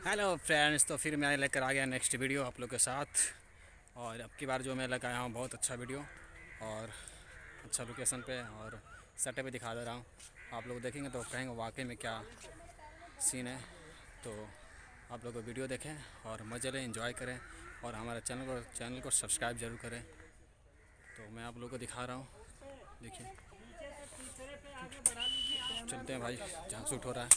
Hello friends, तो फिर मैं लेकर आ गया नेक्स्ट वीडियो आप लोग के साथ। और अब की बार जो मैं लेकर आया हूँ बहुत अच्छा वीडियो और अच्छा लोकेशन पे और सेटअप भी दिखा दे रहा हूँ। आप लोग देखेंगे तो कहेंगे वाकई में क्या सीन है। तो आप लोग वीडियो देखें और मज़े लें, एंजॉय करें और हमारे चैनल को सब्सक्राइब ज़रूर करें। तो मैं आप लोग को दिखा रहा हूँ, देखिए चलते हैं भाई जहाँ शूट हो रहा है।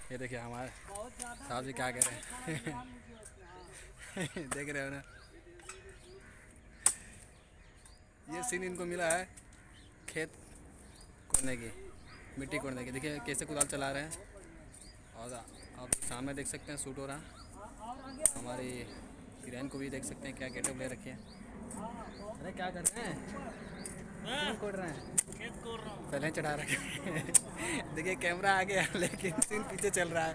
ये देखिए हमारे साहब जी क्या कह रहे हैं देख रहे हो ना, ये सीन इनको मिला है खेत कोड़ने की, मिट्टी कोड़ने की। देखिए कैसे कुदाल चला रहे हैं और आप सामने देख सकते हैं शूट हो रहा है। हमारी हीरोइन को भी देख सकते हैं क्या गेटअप ले रखी है। अरे क्या कर रहे हैं, क्यों कोड़ रहे हैं? खेत कोड़ रहा हूँ। पहले चढ़ा रखे देखिए कैमरा आ गया लेकिन सीन पीछे चल रहा है।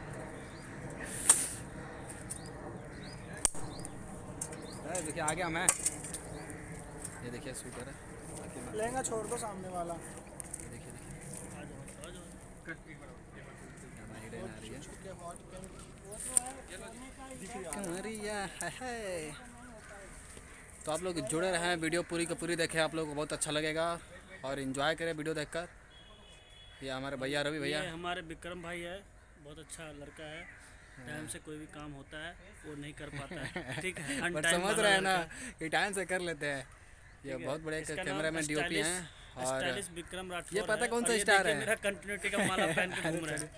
देखिए आ गया मैं, ये देखिए शूट हो रहा है। लहंगा छोड़ दो सामने वाला। ये देखिए हमारी हीरोइन आ रही है, कमरिया है। तो आप लोग जुड़े रहें, वीडियो पूरी की पूरी देखें, आप लोग को बहुत अच्छा लगेगा और एंजॉय करें वीडियो देखकर। ये हमारे भैया रवि भैया, ये हमारे विक्रम भाई है, बहुत अच्छा लड़का है। टाइम से कोई भी काम होता है वो नहीं कर पाता है, ठीक है। बट समझ रहे हैं ना कि टाइम से कर लेते हैं। ये बहुत बड़े कैमरा मैन डीओपी हैं और स्टाइलिश विक्रम राठौर। ये पता कौन सा ये स्टार है? मेरा कंटिन्यूटी का माला पहन के घूम रहा है।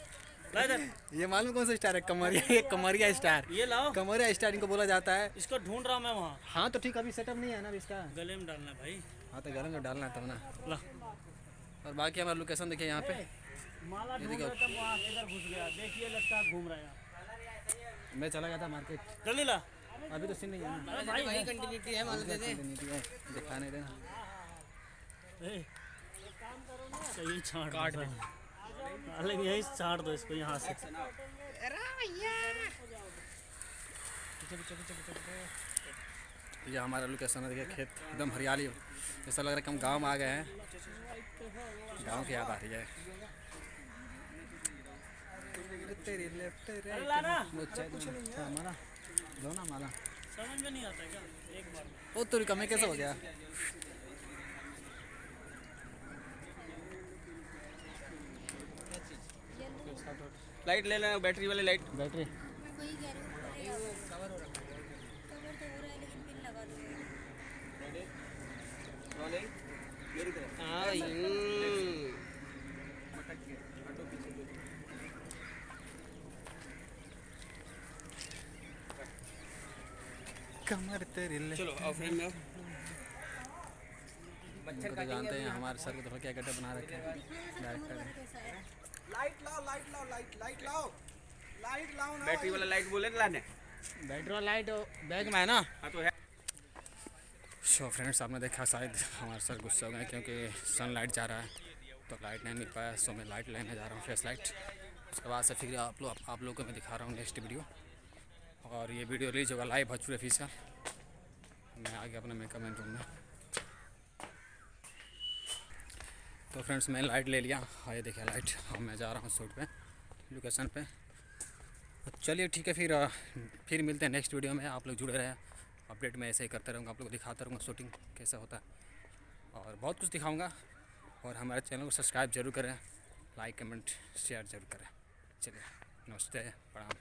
ये मालूम कौन सा स्टार है? कमरिया, ये कमरिया स्टार, ये लाओ, कमरिया स्टार इनको बोला जाता है। इसको ढूंढ रहा हूँ मैं वहाँ। हाँ तो ठीक, अभी सेटअप नहीं है ना अभी इसका, गले में डालना है भाई। हाँ तो गले में डालना है तब ना। ला और बाकी हमारा लोकेशन देखिए यहाँ पे। माला ढूंढ रहा था, वहाँ किधर घुस गया, देखिए लड़का घूम रहा है। मैं चला गया था मार्केट, जल्दी ला अभी तो सीन नहीं है ना। भाई, कंटिन्यूटी है, मालूम दे दे। दिखा नहीं देना। यही छाट काट दो, लेकिन यही छाट दो इसको यहाँ से। ये हमारा लोकेशन है, देखिए खेत एकदम हरियाली, ऐसा लग रहा है कि हम गाँव में आ गए हैं, गाँव की याद आ रही है। तेरी लेफ्ट माला दो ना माला, समझ में नहीं आता क्या एक बार में? वो तो कमी कैसे हो गया? लाइट ले लेना, बैटरी वाली लाइट। बैटरी वही कह रही हूँ, कवर तो हो रहा है लेकिन पिन लगा दो। हाँ भाई, कमर तेरी ले। चलो आओ फ्रेम में आओ। इनको तो जानते हैं हमारे सर को, तो क्या गड्ढे बना रखे हैं डायरेक्टर है। कैसा है? लाइट लाओ, लाइट लाओ, लाइट लाओ, लाइट लाओ ना। बैटरी वाला लाइट बोले लाने। बैटरी वाला लाइट बैग में है ना। हाँ तो है। सो फ्रेंड्स, आपने देखा शायद हमारे सर गुस्सा हो गए क्योंकि सनलाइट जा रहा है तो लाइट नहीं मिल पाया। सो मैं लाइट लेने जा रहा हूँ, फ्लैश लाइट। उसके बाद से फिर आप लोगों को मैं दिखा रहा हूँ नेक्स्ट वीडियो। और ये वीडियो रिलीज होगा लाइव भोजपुरी ऑफिशियल। मैं आ गया अपने मेकअप मैन रूम में। तो फ्रेंड्स मैं लाइट ले लिया और ये देखिए लाइट। अब मैं जा रहा हूँ शूट पे, लोकेशन पे। चलिए ठीक है, फिर मिलते हैं नेक्स्ट वीडियो में। आप लोग जुड़े रहें, अपडेट मैं ऐसे ही करता रहूँगा, आप लोग को दिखाता रहूँगा शूटिंग कैसा होता है और बहुत कुछ दिखाऊँगा। और हमारे चैनल को सब्सक्राइब जरूर करें, लाइक कमेंट शेयर जरूर करें। चलिए, नमस्ते, प्रणाम।